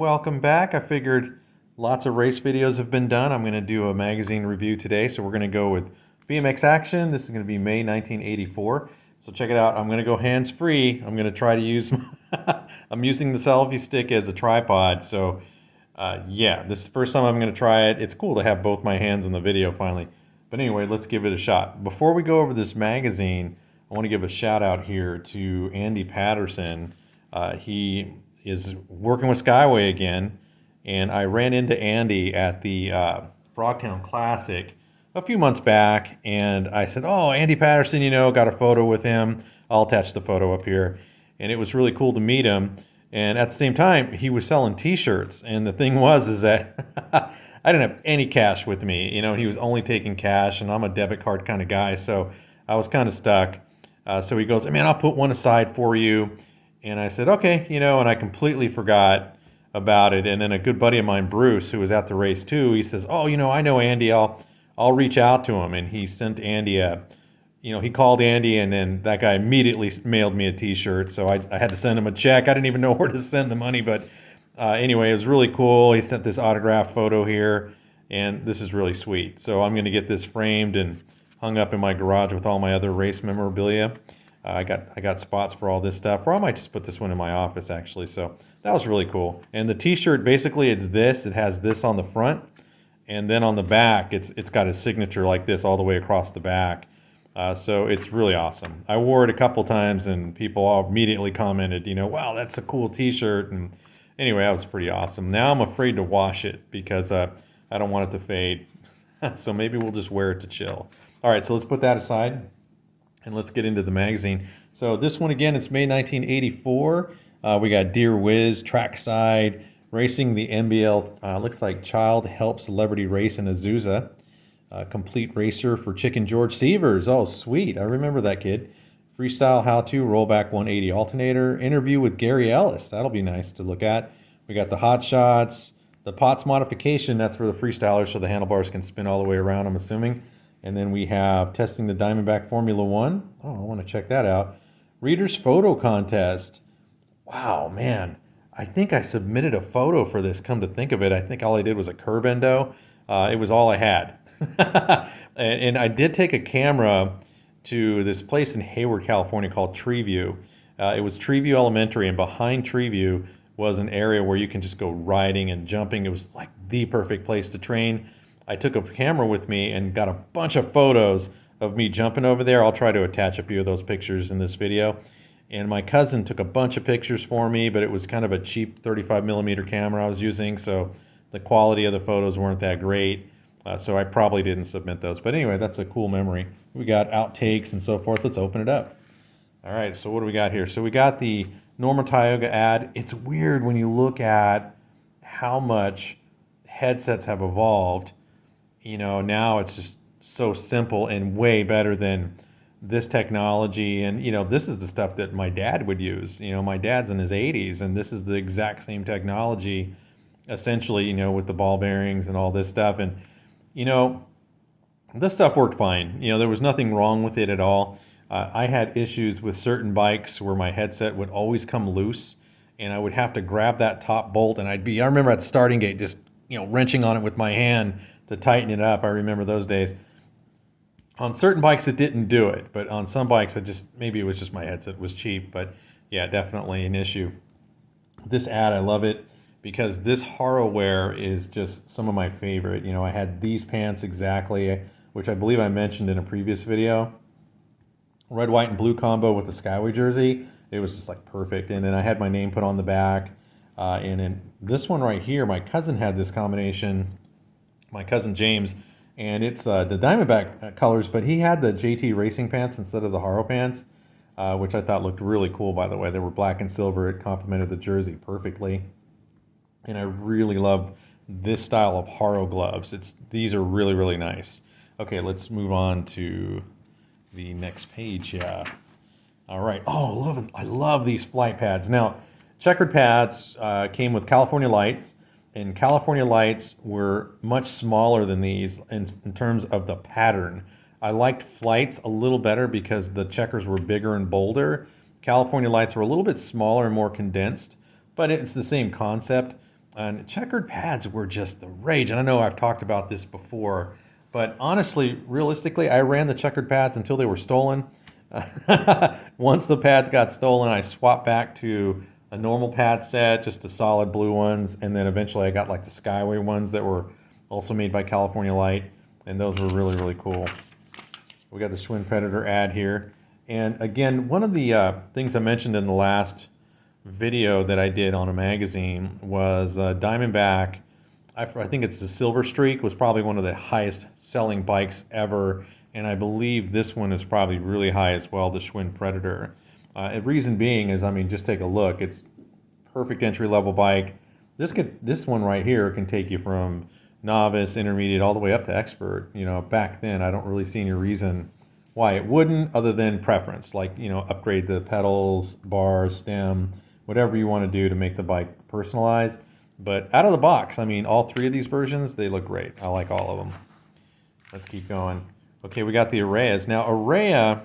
welcome back. I figured lots of race videos have been done. I'm going to do a magazine review today, so we're going to go with BMX Action. This is going to be May 1984. So check it out. I'm going to go hands-free. I'm going to try to use, I'm using the selfie stick as a tripod. So yeah, this is the first time I'm going to try it. It's cool to have both my hands in the video finally. But anyway, let's give it a shot. Before we go over this magazine, I want to give a shout out here to Andy Patterson. He is working with Skyway again, and I ran into Andy at the Frogtown Classic a few months back, and I said, "Oh, Andy Patterson, got a photo with him. I'll attach the photo up here." And it was really cool to meet him. And at the same time, he was selling T-shirts, and the thing is that I didn't have any cash with me. He was only taking cash, and I'm a debit card kind of guy, so I was kind of stuck. So he goes, "Man, I'll put one aside for you." And I said, "Okay," and I completely forgot about it. And then a good buddy of mine, Bruce, who was at the race too, he says, "Oh, I know Andy. I'll reach out to him." And he sent Andy he called Andy, and then that guy immediately mailed me a T-shirt. So I had to send him a check. I didn't even know where to send the money, but anyway, it was really cool. He sent this autographed photo here, and this is really sweet. So I'm going to get this framed and hung up in my garage with all my other race memorabilia. I got spots for all this stuff, or I might just put this one in my office actually. So that was really cool. And the T-shirt, basically, it's this. It has this on the front, and then on the back, it's got a signature like this all the way across the back. So it's really awesome. I wore it a couple times, and people all immediately commented, "Wow, that's a cool T-shirt." And anyway, that was pretty awesome. Now I'm afraid to wash it because I don't want it to fade. So maybe we'll just wear it to chill. All right, so let's put that aside. And let's get into the magazine. So this one again, it's May 1984. We got Deer Whiz, Trackside, Racing the NBL, looks like Child Help Celebrity Race in Azusa. Complete Racer for Chicken George Sievers. Oh, sweet. I remember that kid. Freestyle How-To, Rollback 180 Alternator. Interview with Gary Ellis. That'll be nice to look at. We got the Hot Shots. The Potts Modification, that's for the freestylers so the handlebars can spin all the way around, I'm assuming. And then we have Testing the Diamondback Formula One. Oh, I want to check that out. Reader's Photo Contest. Wow, man. I think I submitted a photo for this, come to think of it. I think all I did was a curb endo. It was all I had. and I did take a camera to this place in Hayward, California called Treeview. It was Treeview Elementary, and behind Treeview was an area where you can just go riding and jumping. It was like the perfect place to train. I took a camera with me and got a bunch of photos of me jumping over there. I'll try to attach a few of those pictures in this video. And my cousin took a bunch of pictures for me, but it was kind of a cheap 35 millimeter camera I was using, so the quality of the photos weren't that great. So I probably didn't submit those. But anyway, that's a cool memory. We got outtakes and so forth. Let's open it up. All right, so what do we got here? So we got the Norma Tioga ad. It's weird when you look at how much headsets have evolved. Now it's just so simple and way better than this technology. And, this is the stuff that my dad would use. My dad's in his 80s, and this is the exact same technology, essentially, with the ball bearings and all this stuff. And, this stuff worked fine. There was nothing wrong with it at all. I had issues with certain bikes where my headset would always come loose, and I would have to grab that top bolt, and I remember at the starting gate just, wrenching on it with my hand to tighten it up. I remember those days. On certain bikes, it didn't do it, but on some bikes, maybe it was just my headset was cheap, but yeah, definitely an issue. This ad, I love it because this Haro wear is just some of my favorite. I had these pants exactly, which I believe I mentioned in a previous video. Red, white, and blue combo with the Skyway jersey. It was just like perfect. And then I had my name put on the back. And then this one right here, my cousin had this combination, my cousin James, and it's the Diamondback colors, but he had the JT Racing pants instead of the Haro pants, which I thought looked really cool, by the way. They were black and silver. It complemented the jersey perfectly. And I really love this style of Haro gloves. These are really, really nice. Okay, let's move on to the next page here. All right. Oh, I love these flight pads. Now, checkered pads came with California Lights, and California Lights were much smaller than these in terms of the pattern. I liked Flights a little better because the checkers were bigger and bolder. California Lights were a little bit smaller and more condensed, but it's the same concept. And checkered pads were just the rage. And I know I've talked about this before, but honestly, realistically, I ran the checkered pads until they were stolen. Once the pads got stolen, I swapped back to a normal pad set, just the solid blue ones, and then eventually I got like the Skyway ones that were also made by California Light, and those were really, really cool. We got the Schwinn Predator ad here. And again, one of the things I mentioned in the last video that I did on a magazine was Diamondback. I think it's the Silver Streak, was probably one of the highest selling bikes ever, and I believe this one is probably really high as well, the Schwinn Predator. The reason being is, I mean, just take a look. It's perfect entry level bike. This one right here can take you from novice, intermediate, all the way up to expert. You know, back then I don't really see any reason why it wouldn't, other than preference, like, you know, upgrade the pedals, bars, stem, whatever you want to do to make the bike personalized. But out of the box, I mean, all three of these versions, they look great. I like all of them. Let's keep going. Okay, we got the Arrayas. Now, Arraya,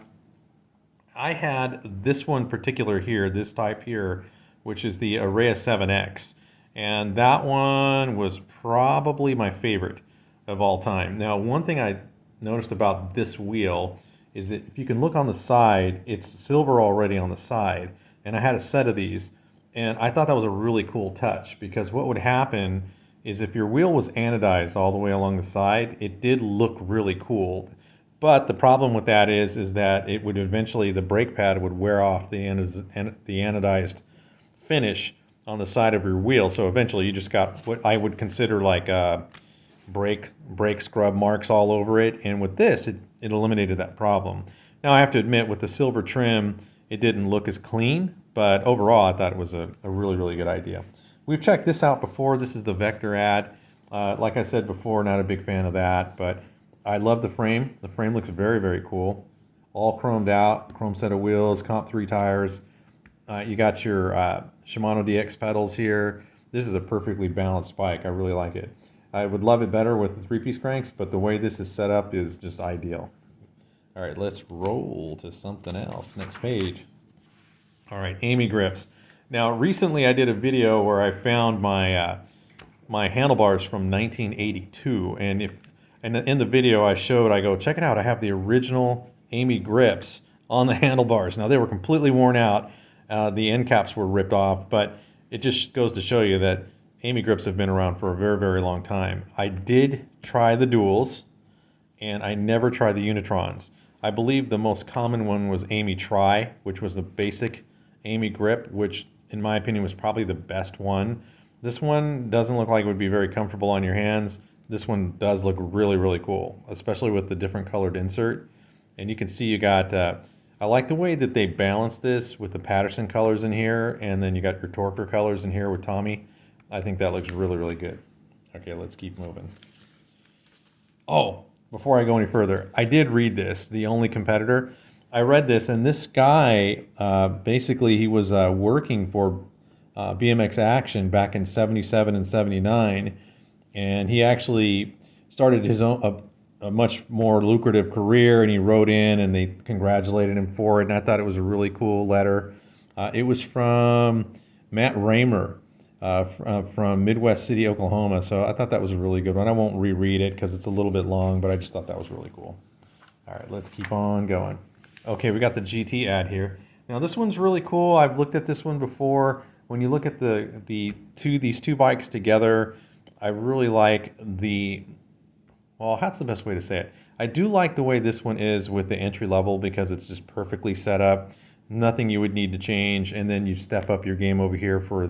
I had this one particular here, this type here, which is the Arraya 7X. And that one was probably my favorite of all time. Now, one thing I noticed about this wheel is that if you can look on the side, it's silver already on the side. And I had a set of these, and I thought that was a really cool touch, because what would happen is if your wheel was anodized all the way along the side, it did look really cool. But the problem with that is that it would eventually, the brake pad would wear off the anodized finish on the side of your wheel. So eventually you just got what I would consider like brake scrub marks all over it. And with this, it eliminated that problem. Now I have to admit, with the silver trim, it didn't look as clean, but overall I thought it was a really, really good idea. We've checked this out before. This is the Vector ad. Like I said before, not a big fan of that, but I love the frame. The frame looks very, very cool. All chromed out, chrome set of wheels, Comp 3 tires. You got your Shimano DX pedals here. This is a perfectly balanced bike. I really like it. I would love it better with the 3-piece cranks, but the way this is set up is just ideal. All right, let's roll to something else. Next page. All right, Amy grips. Now, recently I did a video where I found my my handlebars from 1982, and in the video I showed, I go, check it out, I have the original Amy grips on the handlebars. Now, they were completely worn out. The end caps were ripped off, but it just goes to show you that Amy grips have been around for a very, very long time. I did try the duals, and I never tried the Unitrons. I believe the most common one was Amy Tri, which was the basic Amy grip, which in my opinion was probably the best one. This one doesn't look like it would be very comfortable on your hands. This one does look really, really cool, especially with the different colored insert. And you can see you got, I like the way that they balance this with the Patterson colors in here, and then you got your Torker colors in here with Tommy. I think that looks really, really good. Okay, let's keep moving. Oh, before I go any further, I did read this, The Only Competitor. I read this, and this guy, basically he was working for BMX Action back in 77 and 79, and he actually started his own, a much more lucrative career, and he wrote in and they congratulated him for it, and I thought it was a really cool letter. It was from Matt Raymer from Midwest City, Oklahoma, so I thought that was a really good one. I won't reread it because it's a little bit long, but I just thought that was really cool. All right, let's keep on going. Okay, we got the GT ad here. Now this one's really cool. I've looked at this one before. When you look at these two bikes together, I really like well, that's the best way to say it. I do like the way this one is with the entry level, because it's just perfectly set up. Nothing you would need to change, and then you step up your game over here for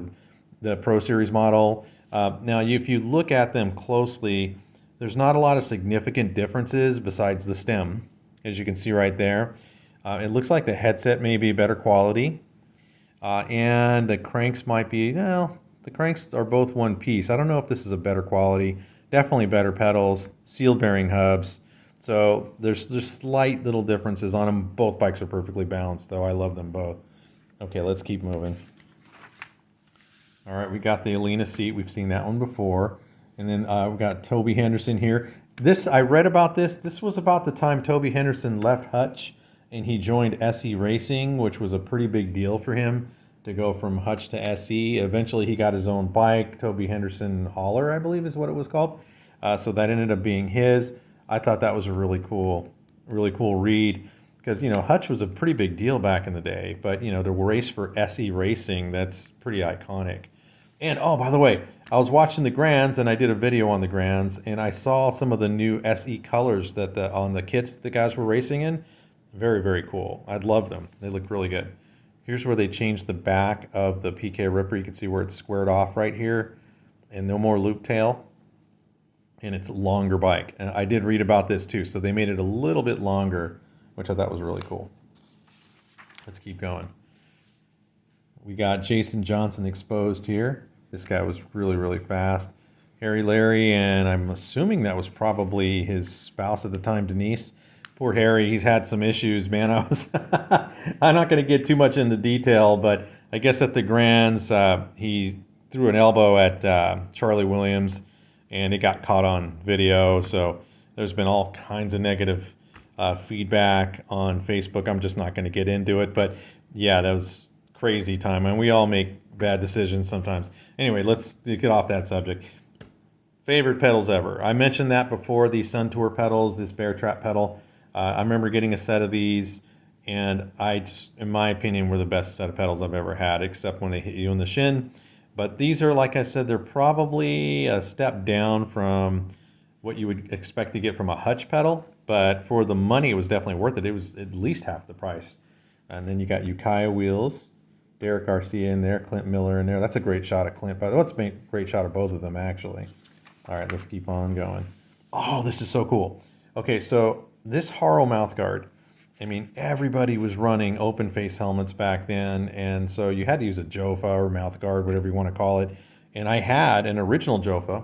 the Pro Series model. Now, if you look at them closely, there's not a lot of significant differences besides the stem, as you can see right there. It looks like the headset may be better quality, and the cranks might be, well, the cranks are both one piece. I don't know if this is a better quality. Definitely better pedals, sealed bearing hubs. So there's slight little differences on them. Both bikes are perfectly balanced, though. I love them both. Okay, let's keep moving. All right, we got the Alina seat. We've seen that one before. And then we've got Toby Henderson here. I read about this. This was about the time Toby Henderson left Hutch and he joined SE Racing, which was a pretty big deal for him. to go from Hutch to SE. Eventually, he got his own bike, Toby Henderson Hauler, I believe is what it was called. So that ended up being his. I thought that was a really cool read because Hutch was a pretty big deal back in the day. But the race for SE Racing, that's pretty iconic. And oh, by the way, I was watching the Grands and I did a video on the Grands and I saw some of the new SE colors that on the kits the guys were racing in. Very, very cool. I'd love them. They look really good. Here's where they changed the back of the PK Ripper. You can see where it's squared off right here and no more loop tail. And it's a longer bike. And I did read about this too. So they made it a little bit longer, which I thought was really cool. Let's keep going. We got Jason Johnson exposed here. This guy was really, really fast. Harry Larry, and I'm assuming that was probably his spouse at the time, Denise. Poor Harry, he's had some issues, man. I'm not going to get too much into detail, but I guess at the Grands, he threw an elbow at Charlie Williams, and it got caught on video. So there's been all kinds of negative feedback on Facebook. I'm just not going to get into it, but yeah, that was crazy time, and we all make bad decisions sometimes. Anyway, let's get off that subject. Favorite pedals ever. I mentioned that before, these Sun Tour pedals, this Bear Trap pedal. I remember getting a set of these, and I just, in my opinion, were the best set of pedals I've ever had, except when they hit you in the shin. But these are, like I said, they're probably a step down from what you would expect to get from a Hutch pedal, but for the money, it was definitely worth it. It was at least half the price. And then you got Ukiah wheels, Derek Garcia in there, Clint Miller in there. That's a great shot of Clint. But that's a great shot of both of them, actually. All right, let's keep on going. Oh, this is so cool. Okay, so this Haro mouthguard, I mean, everybody was running open face helmets back then, and so you had to use a Jofa or mouthguard, whatever you want to call it. And I had an original Jofa.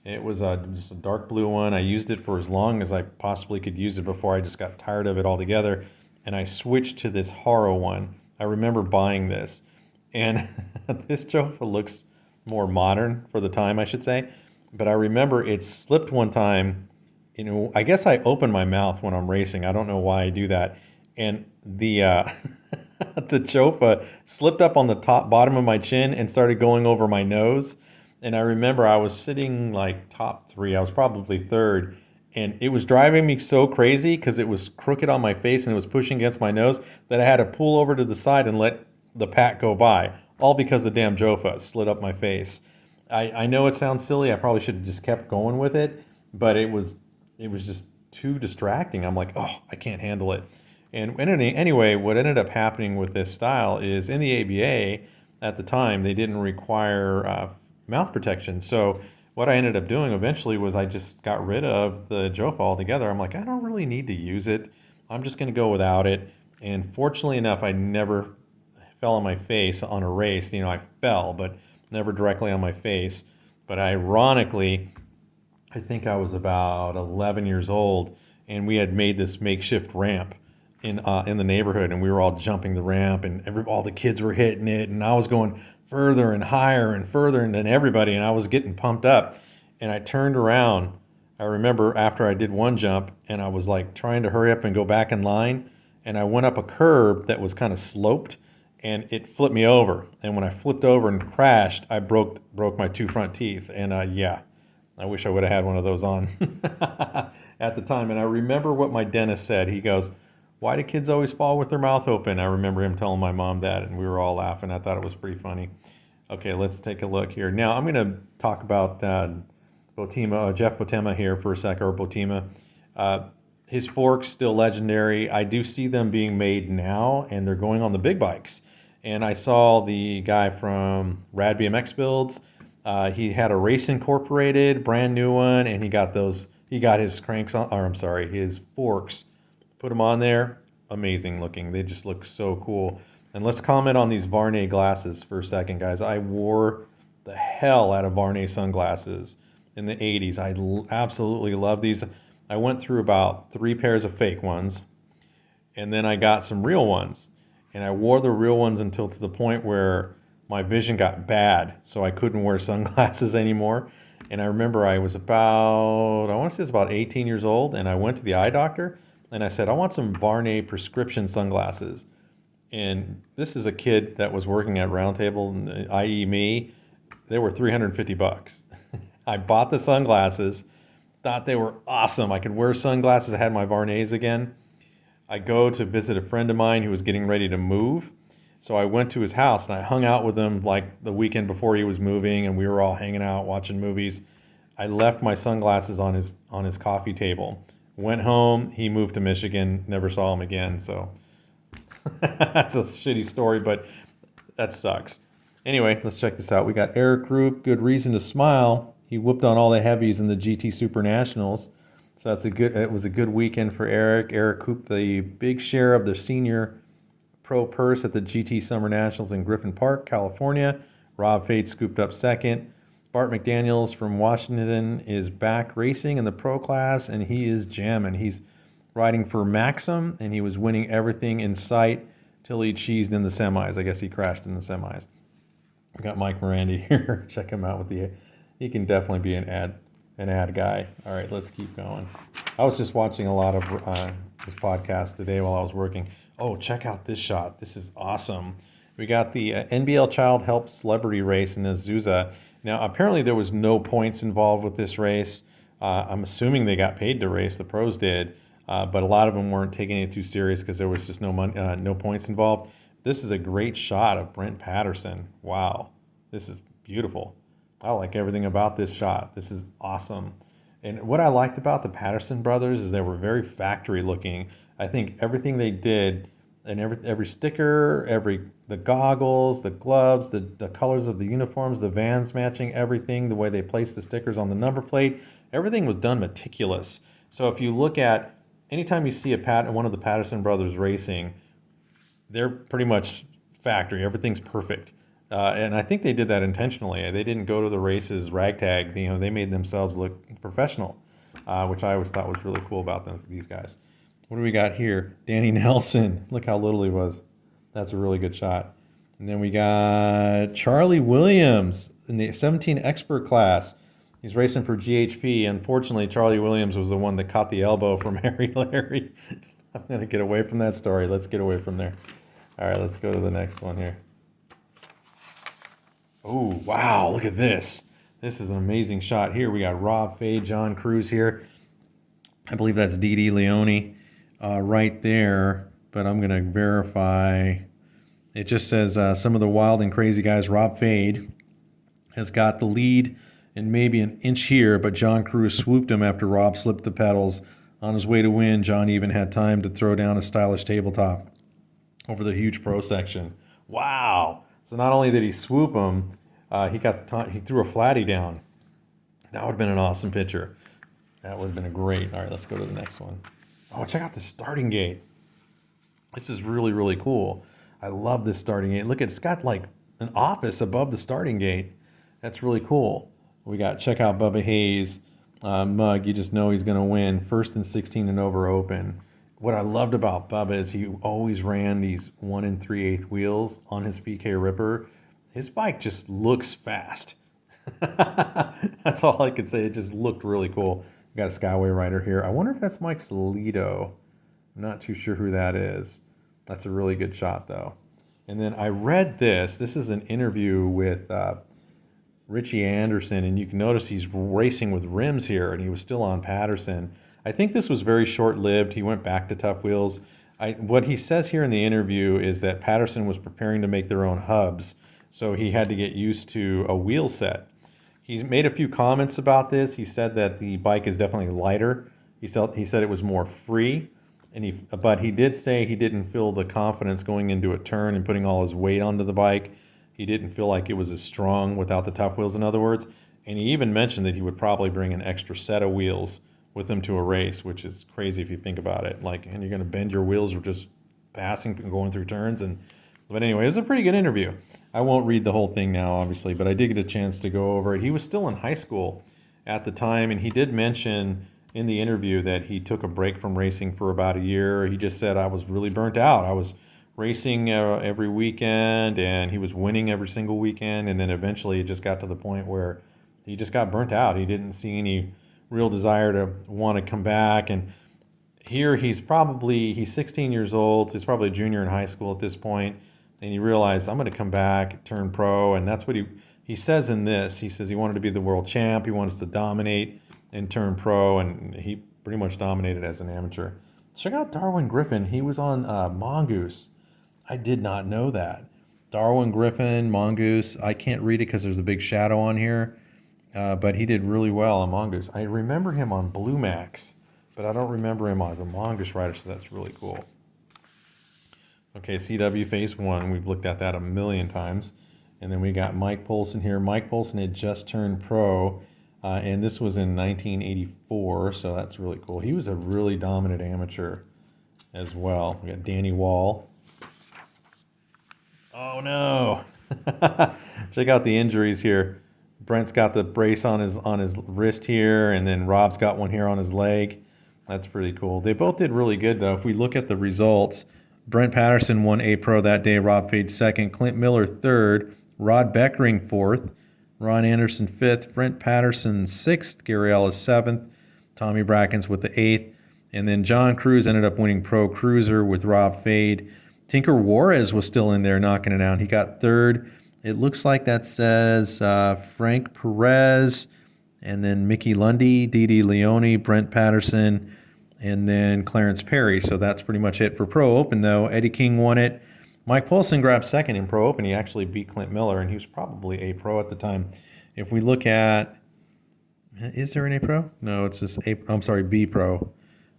It was just a dark blue one. I used it for as long as I possibly could use it before I just got tired of it altogether. And I switched to this Haro one. I remember buying this, and this Jofa looks more modern for the time, I should say. But I remember it slipped one time. I guess I open my mouth when I'm racing. I don't know why I do that. And the the Jofa slipped up on the bottom of my chin and started going over my nose. And I remember I was sitting like top 3. I was probably 3rd. And it was driving me so crazy because it was crooked on my face and it was pushing against my nose that I had to pull over to the side and let the pack go by, all because the damn Jofa slid up my face. I know it sounds silly. I probably should have just kept going with it, but it was just too distracting. I'm like, oh, I can't handle it. And anyway, what ended up happening with this style is in the ABA at the time, they didn't require mouth protection. So what I ended up doing eventually was I just got rid of the Jofa altogether. I'm like, I don't really need to use it. I'm just going to go without it. And fortunately enough, I never fell on my face on a race. I fell, but never directly on my face. But ironically, I think I was about 11 years old, and we had made this makeshift ramp in the neighborhood, and we were all jumping the ramp, and all the kids were hitting it, and I was going further and higher and further than everybody, and I was getting pumped up. And I turned around. I remember after I did one jump, and I was like trying to hurry up and go back in line, and I went up a curb that was kind of sloped, and it flipped me over. And when I flipped over and crashed, I broke my 2 front teeth. And yeah, I wish I would have had one of those on at the time. And I remember what my dentist said. He goes, "Why do kids always fall with their mouth open?" I remember him telling my mom that, and we were all laughing. I thought it was pretty funny. Okay, let's take a look here. Now I'm going to talk about Jeff Botema here for a sec, or Botema. His forks still legendary. I do see them being made now, and they're going on the big bikes. And I saw the guy from Rad BMX Builds. He had a Race Incorporated, brand new one, and he got his cranks on, or I'm sorry, his forks. Put them on there. Amazing looking. They just look so cool. And let's comment on these Varney glasses for a second, guys. I wore the hell out of Varney sunglasses in the 80s. I absolutely love these. I went through about 3 pairs of fake ones, and then I got some real ones. And I wore the real ones until to the point where my vision got bad, so I couldn't wear sunglasses anymore. And I remember I was I want to say it's about 18 years old, and I went to the eye doctor, and I said, I want some Varney prescription sunglasses. And this is a kid that was working at Roundtable, i.e. me. They were $350. I bought the sunglasses, thought they were awesome. I could wear sunglasses. I had my Varnays again. I go to visit a friend of mine who was getting ready to move. So I went to his house and I hung out with him like the weekend before he was moving, and we were all hanging out watching movies. I left my sunglasses on his coffee table. Went home, he moved to Michigan, never saw him again. So that's a shitty story, but that sucks. Anyway, let's check this out. We got Eric Group, good reason to smile. He whooped on all the heavies in the GT Super Nationals. So it was a good weekend for Eric. Eric cooped the big share of the senior pro purse at the GT Summer Nationals in Griffin Park, California. Rob Fade scooped up second. Bart McDaniels from Washington is back racing in the pro class, and he is jamming. He's riding for Maxim, and he was winning everything in sight till he cheesed in the semis. I guess he crashed in the semis. We got Mike Morandi here. Check him out he can definitely be an ad guy. All right, let's keep going. I was just watching a lot of this podcast today while I was working. Oh, check out this shot. This is awesome. We got the NBL Child Help Celebrity Race in Azusa. Now, apparently there was no points involved with this race. I'm assuming they got paid to race. The pros did. But a lot of them weren't taking it too serious because there was just no money, no points involved. This is a great shot of Brent Patterson. Wow, this is beautiful. I like everything about this shot. This is awesome. And what I liked about the Patterson brothers is they were very factory looking. I think everything they did, and every sticker, the goggles, the gloves, the colors of the uniforms, the Vans matching everything, the way they placed the stickers on the number plate, everything was done meticulous. So if you look at anytime you see one of the Patterson brothers racing, they're pretty much factory. Everything's perfect. And I think they did that intentionally. They didn't go to the races ragtag. They made themselves look professional, which I always thought was really cool about these guys. What do we got here? Danny Nelson. Look how little he was. That's a really good shot. And then we got Charlie Williams in the 17 expert class. He's racing for GHP. Unfortunately, Charlie Williams was the one that caught the elbow from Harry Larry. I'm going to get away from that story. Let's get away from there. All right, let's go to the next one here. Oh, wow, look at this. This is an amazing shot here. We got Rob Fade, John Cruz here. I believe that's Dee Leone right there, but I'm going to verify. It just says some of the wild and crazy guys. Rob Fade has got the lead and maybe an inch here, but John Cruz swooped him after Rob slipped the pedals. On his way to win, John even had time to throw down a stylish tabletop over the huge pro section. Wow. So not only did he swoop him, he threw a flatty down. That would have been an awesome picture. That would have been great. All right, let's go to the next one. Oh, check out the starting gate. This is really, really cool. I love this starting gate. Look, it's got like an office above the starting gate. That's really cool. Check out Bubba Hayes' mug. You just know he's going to win. First and 16 and over open. What I loved about Bubba is he always ran these 1 3/8 wheels on his PK Ripper. His bike just looks fast. That's all I could say. It just looked really cool. We got a Skyway rider here. I wonder if that's Mike Solito. I'm not too sure who that is. That's a really good shot, though. And then I read this. This is an interview with Richie Anderson, and you can notice he's racing with rims here, and he was still on Patterson. I think this was very short-lived. He went back to Tough Wheels. What he says here in the interview is that Patterson was preparing to make their own hubs, so he had to get used to a wheel set. He made a few comments about this. He said that the bike is definitely lighter. He said it was more free, but he did say he didn't feel the confidence going into a turn and putting all his weight onto the bike. He didn't feel like it was as strong without the Tough Wheels, in other words. And he even mentioned that he would probably bring an extra set of wheels with him to a race, which is crazy if you think about it. And you're going to bend your wheels or just passing and going through turns. But anyway, it was a pretty good interview. I won't read the whole thing now, obviously, but I did get a chance to go over it. He was still in high school at the time, and he did mention in the interview that he took a break from racing for about a year. He just said, I was really burnt out. I was racing every weekend, and he was winning every single weekend, and then eventually it just got to the point where he just got burnt out. He didn't see any real desire to want to come back, and here he's 16 years old. He's probably a junior in high school at this point, and he realized, I'm going to come back, turn pro, and that's what he says in this. He says he wanted to be the world champ. He wants to dominate and turn pro, and he pretty much dominated as an amateur. Check out Darwin Griffin. He was on Mongoose. I did not know that. Darwin Griffin, Mongoose. I can't read it because there's a big shadow on here, but he did really well on Mongoose. I remember him on Blue Max, but I don't remember him as a Mongoose rider, so that's really cool. Okay, CW Phase 1. We've looked at that a million times. And then we got Mike Polson here. Mike Polson had just turned pro, and this was in 1984, so that's really cool. He was a really dominant amateur as well. We got Danny Wall. Oh no! Check out the injuries here. Brent's got the brace on his wrist here, and then Rob's got one here on his leg. That's pretty cool. They both did really good though. If we look at the results, Brent Patterson won A Pro that day. Rob Fade second. Clint Miller third. Rod Beckering fourth. Ron Anderson fifth. Brent Patterson sixth. Gary Ellis seventh. Tommy Brackens with the eighth. And then John Cruz ended up winning Pro Cruiser with Rob Fade. Tinker Juarez was still in there knocking it out. He got third. It looks like that says Frank Perez, and then Mickey Lundy, Didi Leone, Brent Patterson, and then Clarence Perry. So that's pretty much it for Pro Open, though. Eddie King won it. Mike Polson grabbed second in Pro Open. He actually beat Clint Miller, and he was probably A Pro at the time. If we look at, is there an A Pro? No, it's just B Pro.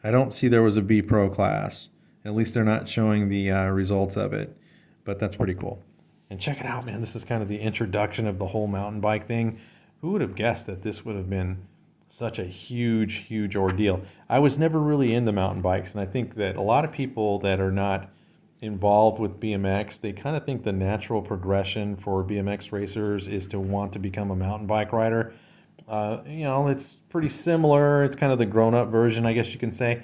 I don't see there was a B Pro class. At least they're not showing the results of it, but that's pretty cool. And check it out, man. This is kind of the introduction of the whole mountain bike thing. Who would have guessed that this would have been such a huge, huge ordeal? I was never really into mountain bikes, and I think that a lot of people that are not involved with BMX, they kind of think the natural progression for BMX racers is to want to become a mountain bike rider. It's pretty similar. It's kind of the grown-up version, I guess you can say.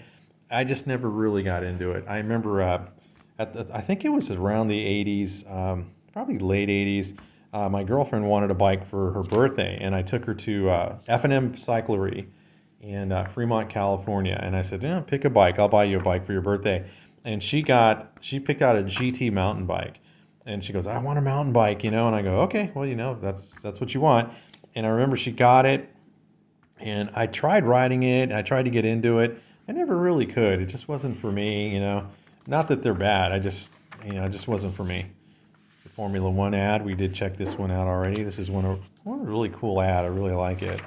I just never really got into it. I remember I think it was around the 80s, probably late 80s, my girlfriend wanted a bike for her birthday, and I took her to F&M Cyclery in Fremont, California, and I said, pick a bike. I'll buy you a bike for your birthday. And she picked out a GT mountain bike, and she goes, I want a mountain bike, and I go, okay, well, that's what you want. And I remember she got it, and I tried riding it. I tried to get into it. I never really could. It just wasn't for me, Not that they're bad. It just wasn't for me. The Formula One ad, we did check this one out already. This is one really cool ad. I really like it.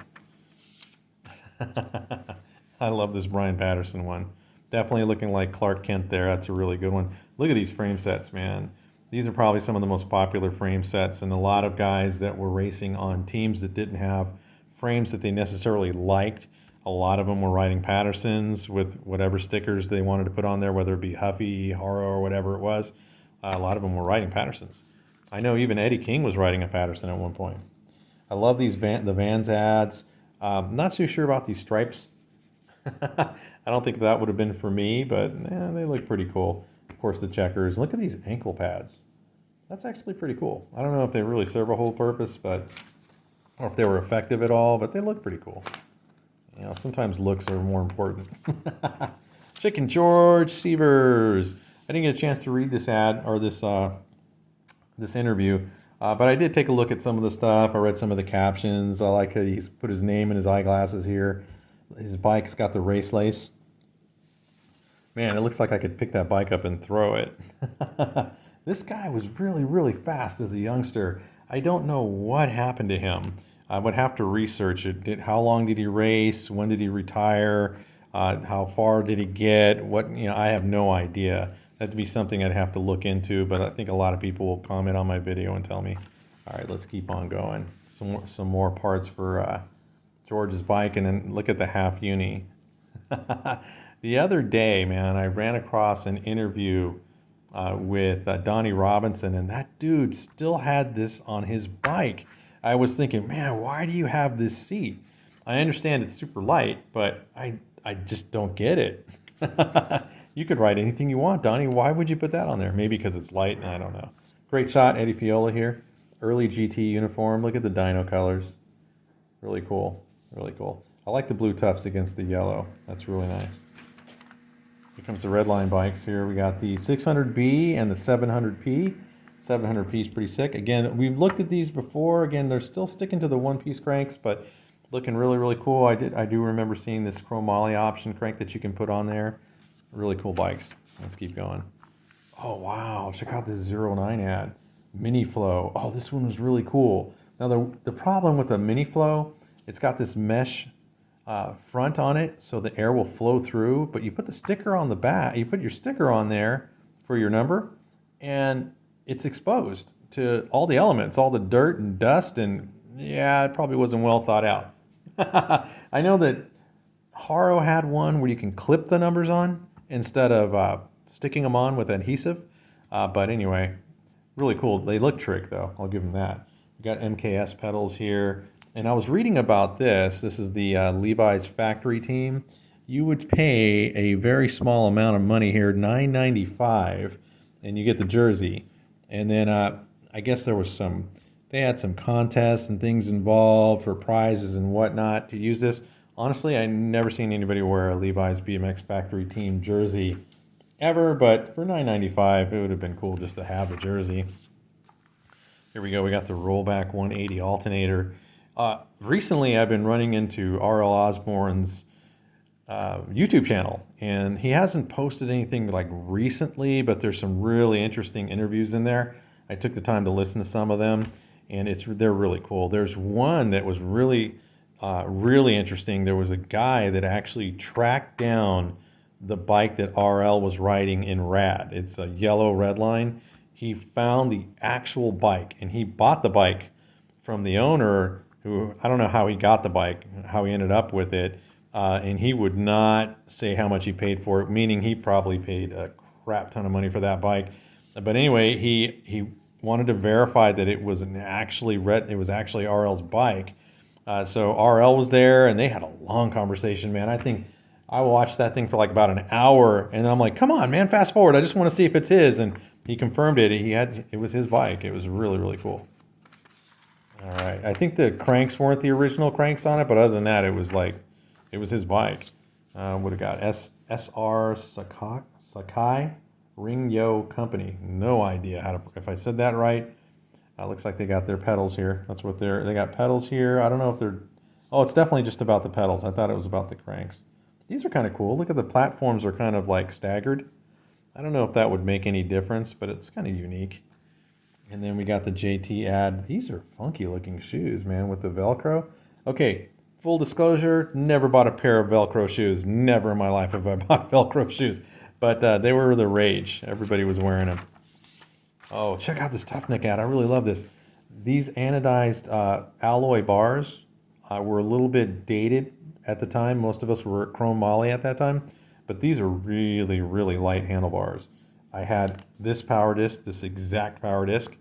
I love this Brian Patterson one. Definitely looking like Clark Kent there. That's a really good one. Look at these frame sets, man. These are probably some of the most popular frame sets, and a lot of guys that were racing on teams that didn't have frames that they necessarily liked. A lot of them were riding Pattersons with whatever stickers they wanted to put on there, whether it be Huffy, Haro, or whatever it was. A lot of them were riding Pattersons. I know even Eddie King was riding a Patterson at one point. I love the Vans ads. Not too sure about these stripes. I don't think that would have been for me, but they look pretty cool. Of course, the checkers. Look at these ankle pads. That's actually pretty cool. I don't know if they really serve a whole purpose, or if they were effective at all, but they look pretty cool. Sometimes looks are more important. Chicken George Sievers. I didn't get a chance to read this ad or this interview, but I did take a look at some of the stuff. I read some of the captions. I like that he's put his name in his eyeglasses here. His bike's got the race lace. Man, it looks like I could pick that bike up and throw it. This guy was really, really fast as a youngster. I don't know what happened to him. I would have to research it. How long did he race? When did he retire? How far did he get? I have no idea. That'd be something I'd have to look into, but I think a lot of people will comment on my video and tell me. All right, let's keep on going. Some more parts for George's bike, and then look at the half uni. The other day, man, I ran across an interview with Donnie Robinson, and that dude still had this on his bike. I was thinking, man, why do you have this seat? I understand it's super light, but I just don't get it. You could ride anything you want, Donnie. Why would you put that on there? Maybe because it's light, I don't know. Great shot, Eddie Fiola here. Early GT uniform. Look at the dyno colors. Really cool. Really cool. I like the blue tufts against the yellow. That's really nice. comes the Redline bikes here. We got the 600B and the 700P. 700P is pretty sick. Again, we've looked at these before. Again, they're still sticking to the one-piece cranks, but looking really, really cool. I do remember seeing this chromoly option crank that you can put on there. Really cool bikes. Let's keep going. Oh, wow. Check out this 09 ad. Mini Flow. Oh, this one was really cool. Now, the problem with the Mini Flow, it's got this mesh front on it, so the air will flow through, but you put the sticker on the back, you put your sticker on there for your number, and it's exposed to all the elements, all the dirt and dust, and yeah, it probably wasn't well thought out. I know that Haro had one where you can clip the numbers on instead of sticking them on with adhesive, but anyway, really cool. They look trick though, I'll give them that. We got MKS pedals here. And I was reading about this. This is the Levi's factory team. You would pay a very small amount of money here, $9.95, and you get the jersey. And then I guess they had some contests and things involved for prizes and whatnot to use this. Honestly, I never seen anybody wear a Levi's BMX factory team jersey ever, but for $9.95, it would have been cool just to have the jersey. Here we go. We got the rollback 180 alternator. Recently, I've been running into R.L. Osborne's YouTube channel, and he hasn't posted anything like recently, but there's some really interesting interviews in there. I took the time to listen to some of them, and they're really cool. There's one that was really interesting. There was a guy that actually tracked down the bike that RL was riding in Rad. It's a yellow Redline. He found the actual bike, and he bought the bike from the owner, who, I don't know how he got the bike, how he ended up with it, and he would not say how much he paid for it, meaning he probably paid a crap ton of money for that bike. But anyway, he wanted to verify that it was actually RL's bike. So RL was there, and they had a long conversation, man. I think I watched that thing for like about an hour, and I'm like, come on, man, fast forward. I just want to see if it's his. And he confirmed it. It was his bike. It was really, really cool. All right. I think the cranks weren't the original cranks on it, but other than that, it was his bike. What have got? SR Sakai Ring Yo Company. No idea if I said that right. Looks like they got their pedals here. That's what they got pedals here. I don't know if they're, oh, it's definitely just about the pedals. I thought it was about the cranks. These are kind of cool. Look at the platforms are kind of like staggered. I don't know if that would make any difference, but it's kind of unique. And then we got the JT ad. These are funky looking shoes, man, with the Velcro. Okay, full disclosure, never bought a pair of Velcro shoes. Never in my life have I bought Velcro shoes. But they were the rage. Everybody was wearing them. Oh, check out this Toughneck ad. I really love this. These anodized alloy bars were a little bit dated at the time. Most of us were chrome moly at that time. But these are really, really light handlebars. I had this power disc, this exact power disc,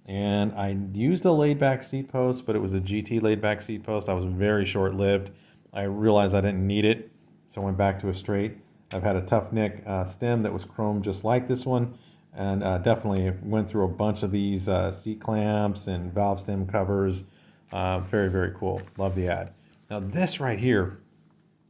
and I used a laid-back seat post, but it was a GT laid-back seat post. That was very short-lived. I realized I didn't need it, so I went back to a straight. I've had a Toughneck stem that was chrome just like this one, and definitely went through a bunch of these seat clamps and valve stem covers. Very, very cool. Love the ad. Now this right here,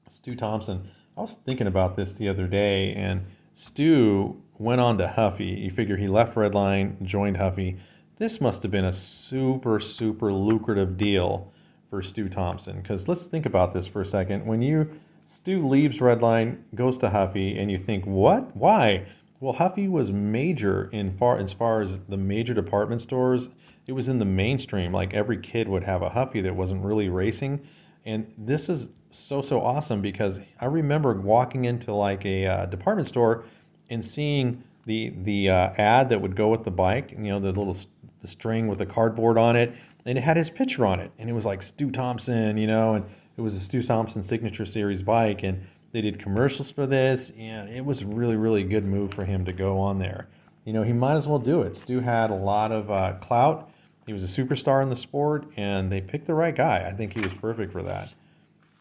Stu Thompson, I was thinking about this the other day, and Stu went on to Huffy. You figure he left Redline, joined Huffy. This must have been a super, super lucrative deal for Stu Thompson. Because let's think about this for a second. When Stu leaves Redline, goes to Huffy, and you think, what? Why? Well, Huffy was major as far as the major department stores. It was in the mainstream. Like every kid would have a Huffy that wasn't really racing. And this is so awesome because I remember walking into like a department store and seeing the ad that would go with the bike, the string with the cardboard on it, and it had his picture on it, and it was like Stu Thompson, and it was a Stu Thompson Signature Series bike, and they did commercials for this, and it was a really, really good move for him to go on there. He might as well do it. Stu had a lot of clout. He was a superstar in the sport, and they picked the right guy. I think he was perfect for that.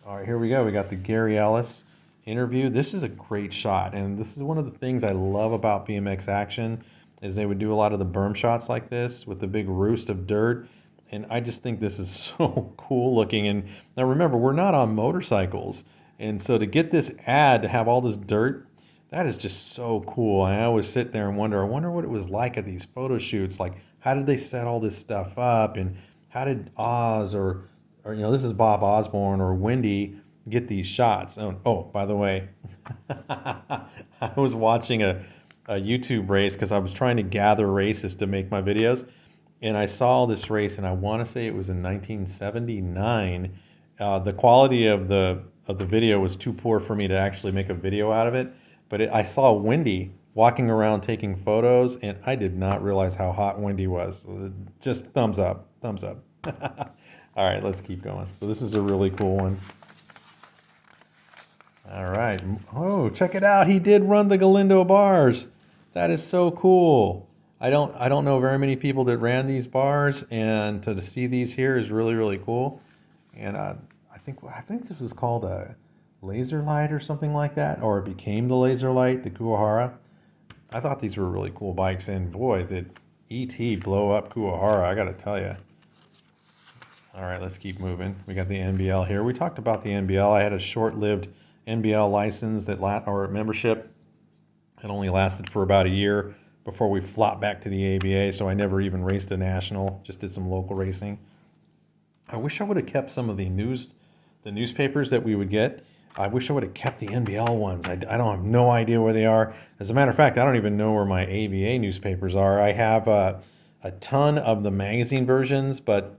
All right, here we go. We got the Gary Ellis interview. This is a great shot, and this is one of the things I love about BMX Action is they would do a lot of the berm shots like this with the big roost of dirt, and I just think this is so cool looking. And now remember, we're not on motorcycles, and so to get this ad to have all this dirt, That is just so cool. I always sit there and wonder, I wonder what it was like at these photo shoots. Like, how did they set all this stuff up? And how did Oz or this is Bob Osborne or Wendy get these shots? Oh, by the way, I was watching a YouTube race because I was trying to gather races to make my videos. And I saw this race, and I want to say it was in 1979. The quality of the video was too poor for me to actually make a video out of it. But I saw Wendy walking around taking photos, and I did not realize how hot Wendy was. Just thumbs up, thumbs up. All right, let's keep going. So this is a really cool one. All right. Oh, check it out. He did run the Galindo bars. That is so cool. I don't know very many people that ran these bars, and to see these here is really, really cool. And I think this was called a laser light or something like that, or it became the laser light, the Kuwahara. I thought these were really cool bikes, and boy, did ET blow up Kuwahara, I gotta tell you. All right, let's keep moving. We got the NBL here. We talked about the NBL. I had a short-lived NBL license or membership. It only lasted for about a year before we flopped back to the ABA, so I never even raced a national, just did some local racing. I wish I would have kept some of the newspapers that we would get. I wish I would have kept the NBL ones. I don't have no idea where they are. As a matter of fact, I don't even know where my ABA newspapers are. I have a ton of the magazine versions, but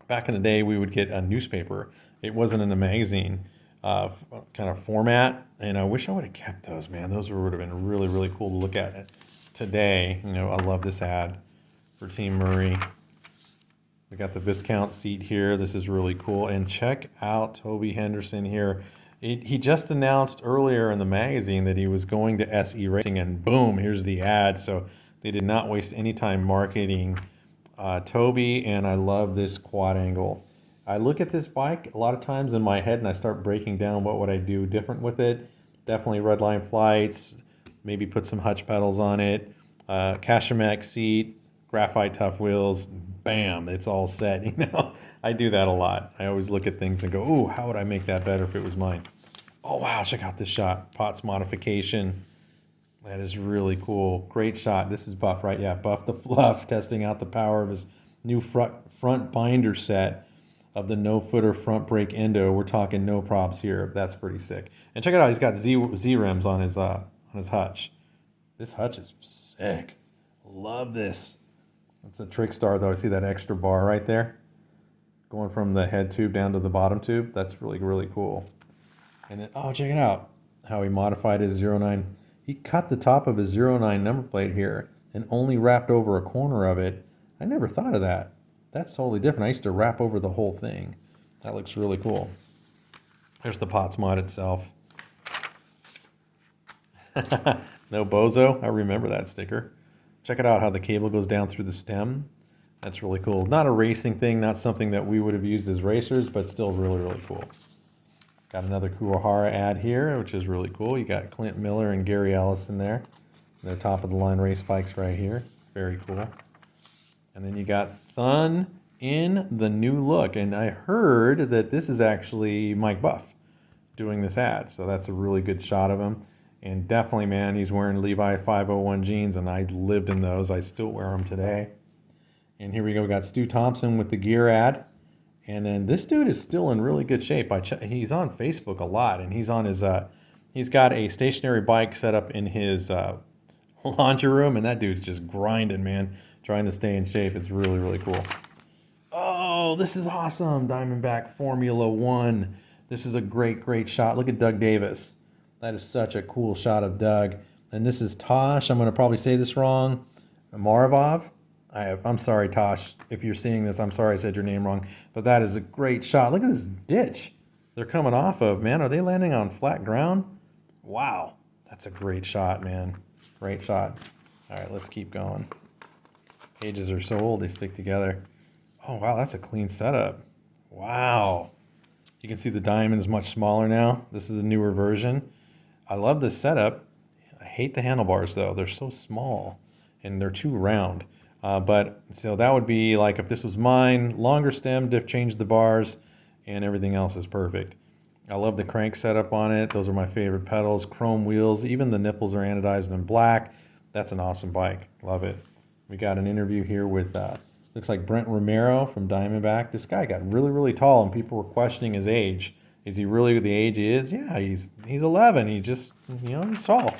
back in the day, we would get a newspaper. It wasn't in a magazine kind of format, and I wish I would have kept those, man. Those would have been really, really cool to look at today. I love this ad for Team Murray. We got the Viscount seat here. This is really cool. And check out Toby Henderson here. He just announced earlier in the magazine that he was going to SE Racing, and boom, here's the ad. So they did not waste any time marketing Toby, and I love this quad angle. I look at this bike a lot of times in my head, and I start breaking down what would I do different with it. Definitely redline flights, maybe put some hutch pedals on it, Cashemek seat, graphite tough wheels, bam, it's all set. I do that a lot. I always look at things and go, ooh, how would I make that better if it was mine? Oh, wow, check out this shot. Potts modification. That is really cool. Great shot. This is Buff, right? Yeah, Buff the Fluff, testing out the power of his new front binder set of the no-footer front brake endo. We're talking no probs here. That's pretty sick. And check it out. He's got Z rims on his hutch. This hutch is sick. Love this. It's a Trickstar, though. I see that extra bar right there going from the head tube down to the bottom tube. That's really, really cool. And then, oh, check it out. How he modified his 09. He cut the top of his 09 number plate here and only wrapped over a corner of it. I never thought of that. That's totally different. I used to wrap over the whole thing. That looks really cool. There's the Potts mod itself. No bozo. I remember that sticker. Check it out how the cable goes down through the stem. That's really cool. Not a racing thing, not something that we would have used as racers, but still really, really cool. Got another Kuwahara ad here, which is really cool. You got Clint Miller and Gary Ellis in there. They're top of the line race bikes right here. Very cool. And then you got Thun in the new look. And I heard that this is actually Mike Buff doing this ad. So that's a really good shot of him. And definitely, man, he's wearing Levi 501 jeans, and I lived in those. I still wear them today. And here we go. We got Stu Thompson with the gear ad. And then this dude is still in really good shape. He's on Facebook a lot, and he's on his he's got a stationary bike set up in his laundry room, and that dude's just grinding, man, trying to stay in shape. It's really, really cool. Oh, this is awesome. Diamondback Formula One. This is a great, great shot. Look at Doug Davis. That is such a cool shot of Doug. And this is Tosh. I'm going to probably say this wrong. Maravov. I'm sorry, Tosh. If you're seeing this, I'm sorry I said your name wrong. But that is a great shot. Look at this ditch they're coming off of, man. Are they landing on flat ground? Wow. That's a great shot, man. Great shot. All right, let's keep going. Pages are so old, they stick together. Oh, wow, that's a clean setup. Wow. You can see the diamond is much smaller now. This is a newer version. I love this setup. I hate the handlebars, though. They're so small, and they're too round. But so that would be like if this was mine, longer stem, diff change the bars, and everything else is perfect. I love the crank setup on it. Those are my favorite pedals. Chrome wheels. Even the nipples are anodized in black. That's an awesome bike. Love it. We got an interview here with, looks like Brent Romero from Diamondback. This guy got really, really tall, and people were questioning his age. Is he really the age he is? Yeah, he's 11. He just, he's tall.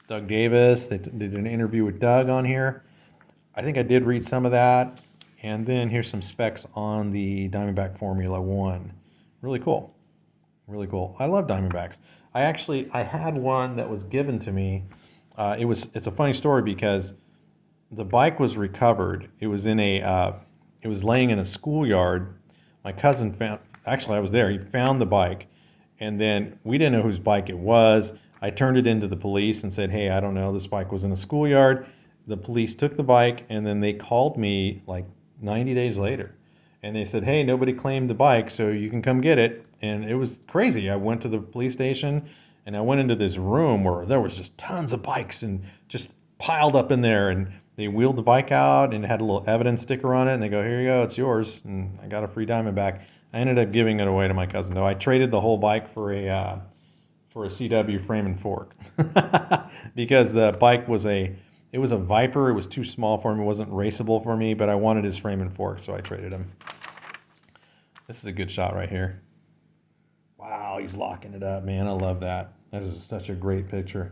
Doug Davis. They did an interview with Doug on here. I think I did read some of that. And then here's some specs on the Diamondback Formula One. Really cool. Really cool. I love Diamondbacks. I had one that was given to me. It's a funny story because the bike was recovered. It was it was laying in a schoolyard. My cousin actually I was there. He found the bike, and then we didn't know whose bike it was. I turned it into the police and said, "Hey, I don't know. This bike was in a schoolyard." The police took the bike, and then they called me like 90 days later. And they said, "Hey, nobody claimed the bike, so you can come get it." And it was crazy. I went to the police station, and I went into this room where there was just tons of bikes and just piled up in there. And they wheeled the bike out and had a little evidence sticker on it. And they go, "Here you go, it's yours." And I got a free Diamondback. I ended up giving it away to my cousin, though. I traded the whole bike for a CW frame and fork because the bike was it was a Viper. It was too small for him. It wasn't raceable for me, but I wanted his frame and fork, so I traded him. This is a good shot right here. Wow, he's locking it up, man. I love that. That is such a great picture.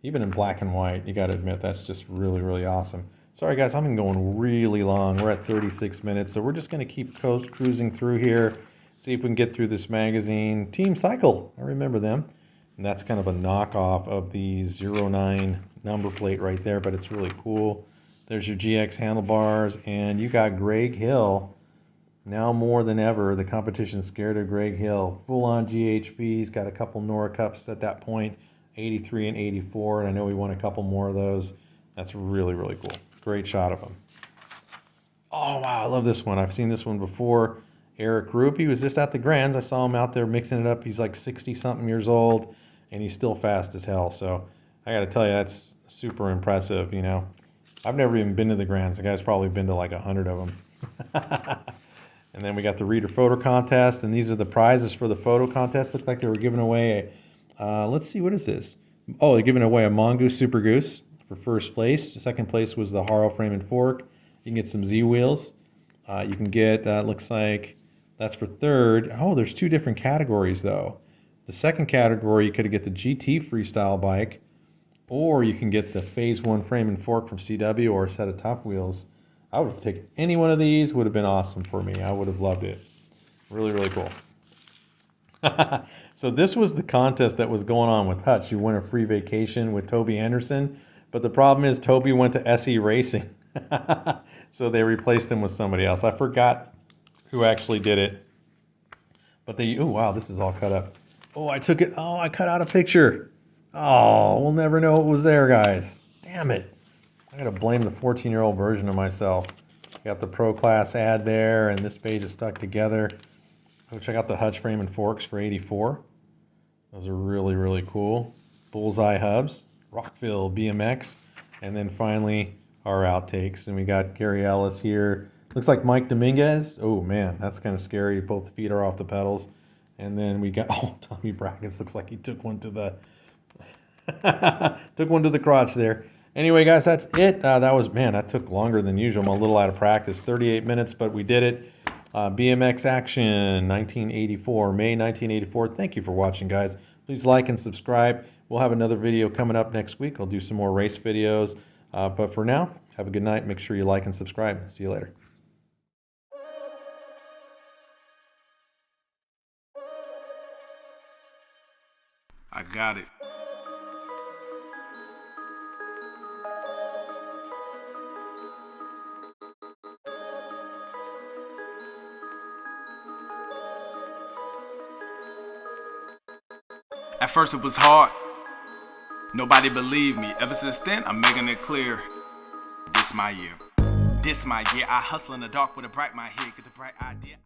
Even in black and white, you got to admit, that's just really, really awesome. Sorry, guys, I've been going really long. We're at 36 minutes, so we're just going to keep cruising through here, see if we can get through this magazine. Team Cycle, I remember them. And that's kind of a knockoff of the 09 number plate right there, but it's really cool. There's your GX handlebars, and you got Greg Hill. Now more than ever, the competition's scared of Greg Hill. Full-on GHP. He's got a couple Nora Cups at that point, 83 and 84, and I know we won a couple more of those. That's really, really cool. Great shot of him. Oh, wow, I love this one. I've seen this one before. Eric Roop, he was just at the Grands. I saw him out there mixing it up. He's like 60-something years old, and he's still fast as hell. So I got to tell you, that's super impressive, I've never even been to the Grands. The guy's probably been to like 100 of them. And then we got the reader photo contest, and these are the prizes for the photo contest. Looked like they were giving away let's see, what is this? Oh, they're giving away a Mongoose Super Goose for first place. The second place was the Haro frame and fork. You can get some Z wheels. You can get, looks like that's for third. Oh, there's two different categories though. The second category, you could get the GT Freestyle bike, or you can get the Phase 1 frame and fork from CW, or a set of Tough Wheels. I would have taken any one of these. Would have been awesome for me. I would have loved it. Really, really cool. So this was the contest that was going on with Hutch. You win a free vacation with Toby Anderson, but the problem is Toby went to SE Racing. So they replaced him with somebody else. I forgot who actually did it. But oh wow, this is all cut up. Oh, I cut out a picture. Oh, we'll never know what was there, guys. Damn it. I gotta blame the 14-year-old version of myself. Got the Pro Class ad there, and this page is stuck together. Go check out the Hutch frame and forks for 84. Those are really, really cool. Bullseye hubs, Rockville BMX, and then finally our outtakes. And we got Gary Ellis here. Looks like Mike Dominguez. Oh man, that's kind of scary. Both feet are off the pedals. And then we got Tommy Brackens. Looks like he took one to the crotch there. Anyway, guys, that's it. That took longer than usual. I'm a little out of practice. 38 minutes, but we did it. BMX Action 1984, May 1984. Thank you for watching, guys. Please like and subscribe. We'll have another video coming up next week. I'll do some more race videos. But for now, have a good night. Make sure you like and subscribe. See you later. I got it. At first it was hard. Nobody believed me. Ever since then, I'm making it clear. This my year. I hustle in the dark with a bright my head. Get the bright idea.